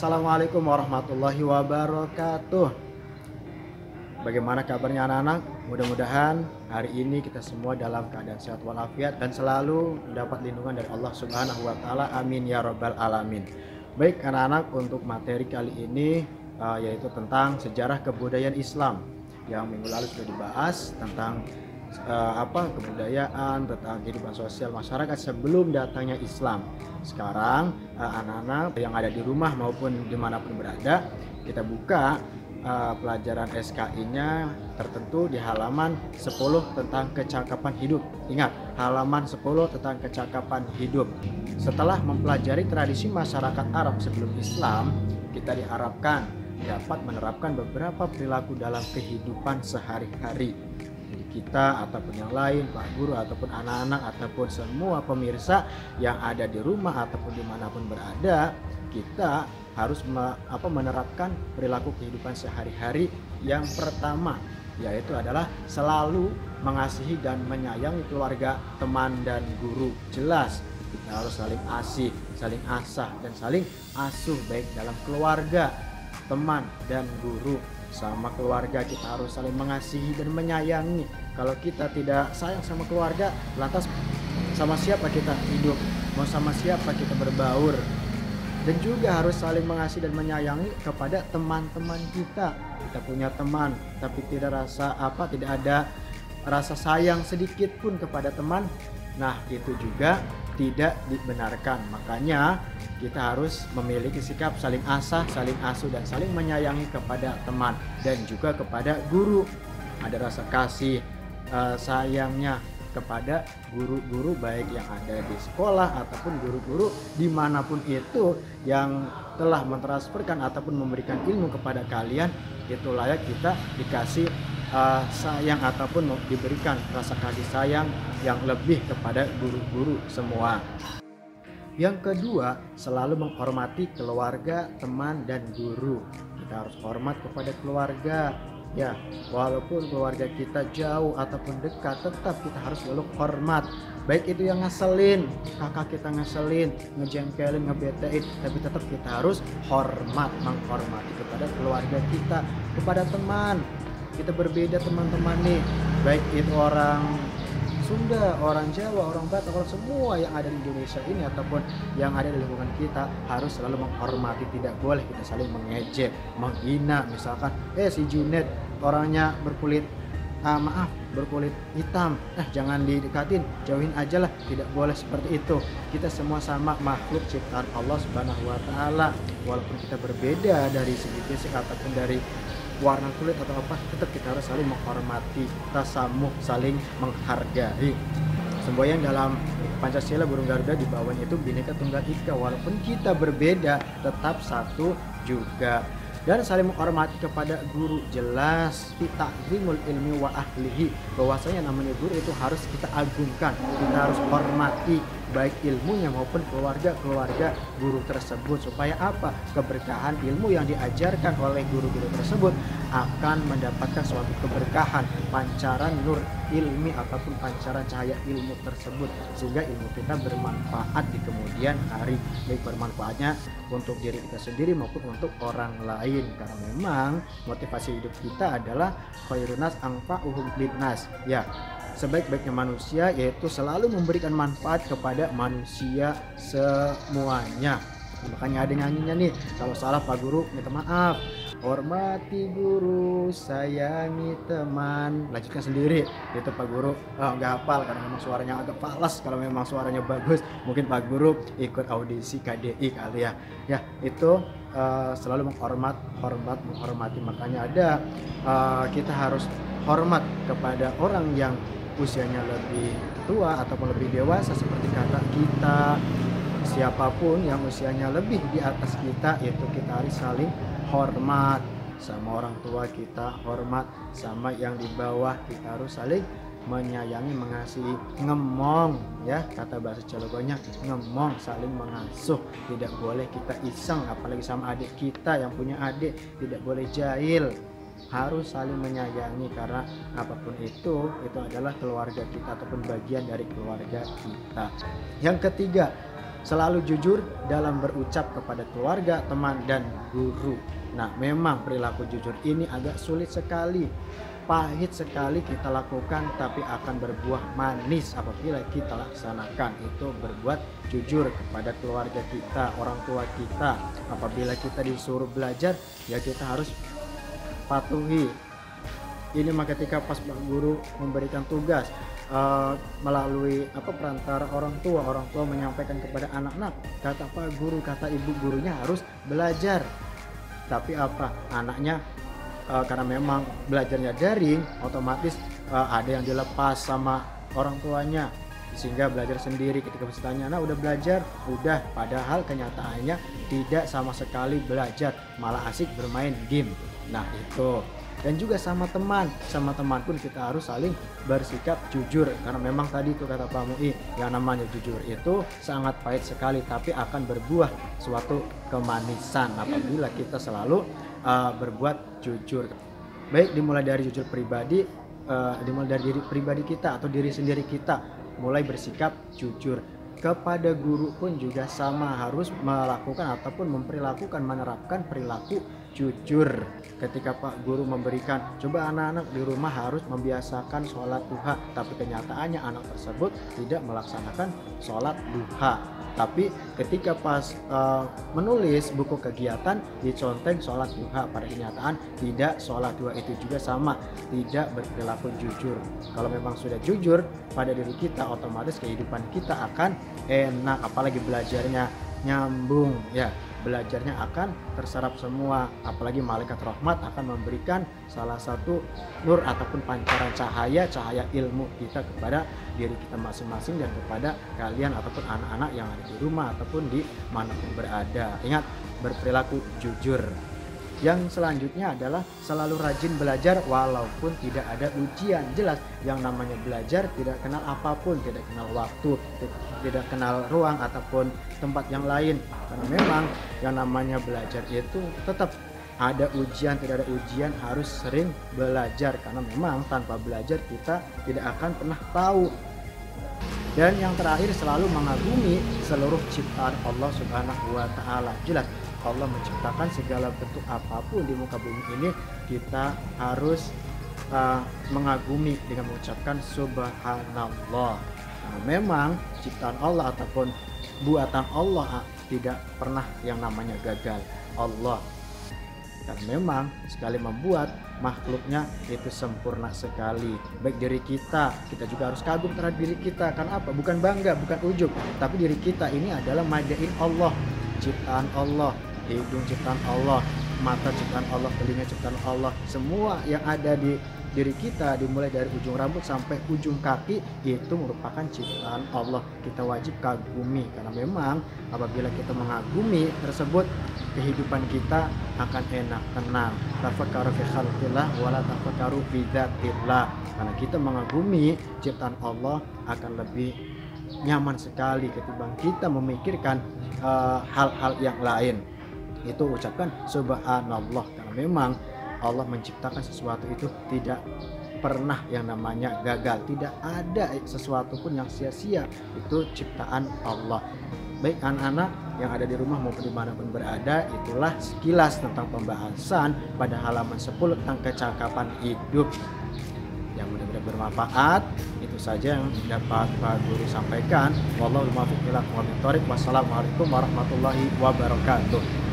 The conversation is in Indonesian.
Assalamualaikum warahmatullahi wabarakatuh. Bagaimana kabarnya anak-anak? Mudah-mudahan hari ini kita semua dalam keadaan sehat walafiat dan selalu mendapat lindungan dari Allah Subhanahu wa taala. Amin ya rabbal alamin. Baik anak-anak, untuk materi kali ini yaitu tentang sejarah kebudayaan Islam. Yang minggu lalu sudah dibahas tentang kebudayaan, tentang kehidupan sosial masyarakat sebelum datangnya Islam. Sekarang anak-anak yang ada di rumah maupun dimanapun berada, kita buka pelajaran SKI-nya tertentu di halaman 10 tentang kecakapan hidup. Ingat, halaman 10 tentang kecakapan hidup. Setelah mempelajari tradisi masyarakat Arab sebelum Islam, kita diharapkan dapat menerapkan beberapa perilaku dalam kehidupan sehari-hari. Jadi kita ataupun yang lain, Pak Guru ataupun anak-anak ataupun semua pemirsa yang ada di rumah ataupun dimanapun berada, kita harus menerapkan perilaku kehidupan sehari-hari. Yang pertama yaitu adalah selalu mengasihi dan menyayangi keluarga, teman, dan guru. Jelas kita harus saling asih, saling asah, dan saling asuh baik dalam keluarga, teman, dan guru. Sama keluarga kita harus saling mengasihi dan menyayangi. Kalau kita tidak sayang sama keluarga, lantas sama siapa kita hidup? Mau sama siapa kita berbaur? Dan juga harus saling mengasihi dan menyayangi kepada teman-teman kita. Kita punya teman tapi tidak ada rasa sayang sedikit pun kepada teman. Nah, itu juga tidak dibenarkan. Makanya kita harus memiliki sikap saling asah, saling asuh, dan saling menyayangi kepada teman dan juga kepada guru. Ada rasa kasih sayangnya kepada guru-guru baik yang ada di sekolah ataupun guru-guru dimanapun itu yang telah mentransferkan ataupun memberikan ilmu kepada kalian. Itu layak kita dikasih sayang ataupun diberikan rasa kasih sayang yang lebih kepada guru-guru semua. Yang kedua, selalu menghormati keluarga, teman, dan guru. Kita harus hormat kepada keluarga. Ya, walaupun keluarga kita jauh ataupun dekat, tetap kita harus selalu hormat. Baik itu yang ngeselin, kakak kita ngeselin, ngejengkelin, ngebetain, tapi tetap kita harus menghormati kepada keluarga kita, kepada teman. Kita berbeda teman-teman nih, baik itu orang Sunda, orang Jawa, orang Batak, orang semua yang ada di Indonesia ini ataupun yang ada di lingkungan kita harus selalu menghormati. Tidak boleh kita saling mengejek, menghina. Misalkan si Junet orangnya berkulit berkulit hitam, jangan didekatin, jauhin aja lah. Tidak boleh seperti itu. Kita semua sama makhluk ciptaan Allah Subhanahu wa taala. Walaupun kita berbeda dari segi fisik ataupun dari warna kulit atau apa, tetap kita harus saling menghormati, tasamuh, saling menghargai. Semboyan dalam Pancasila burung Garuda di bawahnya itu Bhinneka Tunggal Ika. Walaupun kita berbeda, tetap satu juga. Dan saling menghormati kepada guru. Jelas ta'zimul ilmi wa ahlihi, bahwasanya namanya guru itu harus kita agungkan, kita harus hormati baik ilmunya maupun keluarga guru tersebut. Supaya apa? Keberkahan ilmu yang diajarkan oleh guru-guru tersebut akan mendapatkan suatu keberkahan, pancaran nur ilmi ataupun pancaran cahaya ilmu tersebut, sehingga ilmu kita bermanfaat di kemudian hari, baik bermanfaatnya untuk diri kita sendiri maupun untuk orang lain. Karena memang motivasi hidup kita adalah khairunas anfa'uhum linnas. Ya, sebaik-baiknya manusia yaitu selalu memberikan manfaat kepada manusia semuanya. Makanya ada nyanyinya nih, kalau salah Pak Guru minta maaf. Hormati guru, sayangi teman. Lanjutkan sendiri itu Pak Guru nggak hafal karena memang suaranya agak falas. Kalau memang suaranya bagus, mungkin Pak Guru ikut audisi KDI kali ya. Ya, itu selalu menghormati. Makanya ada kita harus hormat kepada orang yang usianya lebih tua ataupun lebih dewasa, seperti kakak kita. Siapapun yang usianya lebih di atas kita, itu kita harus saling hormat. Sama orang tua kita hormat, sama yang di bawah kita harus saling menyayangi, mengasihi. Ngemong ya, kata bahasa Cilegonnya, ngemong, saling mengasuh. Tidak boleh kita iseng, apalagi sama adik kita yang punya adik, tidak boleh jahil. Harus saling menyayangi, karena apapun itu adalah keluarga kita ataupun bagian dari keluarga kita. Yang ketiga, Selalu jujur dalam berucap kepada keluarga, teman, dan guru. Nah, memang perilaku jujur ini agak sulit sekali, pahit sekali kita lakukan, tapi akan berbuah manis apabila kita laksanakan. Itu berbuat jujur kepada keluarga kita, orang tua kita. Apabila kita disuruh belajar, ya kita harus patuhi. Ini mah ketika pas Pak Guru memberikan tugas melalui perantara orang tua menyampaikan kepada anak-anak, kata Pak Guru, kata Ibu gurunya harus belajar. Tapi anaknya karena memang belajarnya daring, otomatis ada yang dilepas sama orang tuanya, sehingga belajar sendiri. Ketika ditanya, udah belajar? Udah, padahal kenyataannya tidak sama sekali belajar, malah asik bermain game. Nah itu. Dan juga sama teman pun kita harus saling bersikap jujur, karena memang tadi itu kata Pak Mu'i, yang namanya jujur itu sangat pahit sekali, tapi akan berbuah suatu kemanisan apabila kita selalu berbuat jujur. Baik dimulai dari jujur pribadi, dimulai dari diri pribadi kita atau diri sendiri kita, mulai bersikap jujur. Kepada guru pun juga sama, harus melakukan ataupun menerapkan perilaku jujur. Ketika Pak Guru memberikan, coba anak-anak di rumah harus membiasakan sholat duha, tapi kenyataannya anak tersebut tidak melaksanakan sholat duha. Tapi ketika pas menulis buku kegiatan diconteng sholat duha, pada kenyataan tidak, sholat duha itu juga sama, tidak berperilaku jujur. Kalau memang sudah jujur pada diri kita, otomatis kehidupan kita akan enak, apalagi belajarnya nyambung ya, belajarnya akan terserap semua. Apalagi malaikat rahmat akan memberikan salah satu nur ataupun pancaran cahaya ilmu kita kepada diri kita masing-masing dan kepada kalian ataupun anak-anak yang ada di rumah ataupun di manapun berada. Ingat, berperilaku jujur. Yang selanjutnya adalah selalu rajin belajar walaupun tidak ada ujian. Jelas yang namanya belajar tidak kenal apapun, tidak kenal waktu, tidak kenal ruang ataupun tempat yang lain. Karena memang yang namanya belajar itu tetap ada ujian, tidak ada ujian, harus sering belajar. Karena memang tanpa belajar kita tidak akan pernah tahu. Dan yang terakhir, selalu mengagumi seluruh ciptaan Allah Subhanahu wa Ta'ala. Jelas Allah menciptakan segala bentuk apapun di muka bumi ini, kita harus mengagumi dengan mengucapkan subhanallah. Nah, memang ciptaan Allah ataupun buatan Allah tidak pernah yang namanya gagal. Allah, karena memang sekali membuat makhluknya itu sempurna sekali. Baik diri kita juga harus kagum terhadap diri kita. Karena apa? Bukan bangga, bukan ujub, tapi diri kita ini adalah madain Allah, ciptaan Allah. Hidung ciptaan Allah, mata ciptaan Allah, telinga ciptaan Allah. Semua yang ada di diri kita, dimulai dari ujung rambut sampai ujung kaki, itu merupakan ciptaan Allah. Kita wajib kagumi, karena memang apabila kita mengagumi tersebut, kehidupan kita akan enak, tenang. Tafakkaru fi khalqillah wala tafakkaru fi dzatillah. Karena kita mengagumi ciptaan Allah akan lebih nyaman sekali ketimbang kita memikirkan hal-hal yang lain. Itu ucapkan subhanallah, karena memang Allah menciptakan sesuatu itu tidak pernah yang namanya gagal, tidak ada sesuatu pun yang sia-sia, itu ciptaan Allah. Baik anak-anak yang ada di rumah maupun dimanapun berada, itulah sekilas tentang pembahasan pada halaman 10 tentang kecakapan hidup yang mudah-mudahan bermanfaat. Itu saja yang dapat Pak Guru sampaikan. Wallahul muwaffiq ila aqwamit thoriq. Wassalamualaikum warahmatullahi wabarakatuh.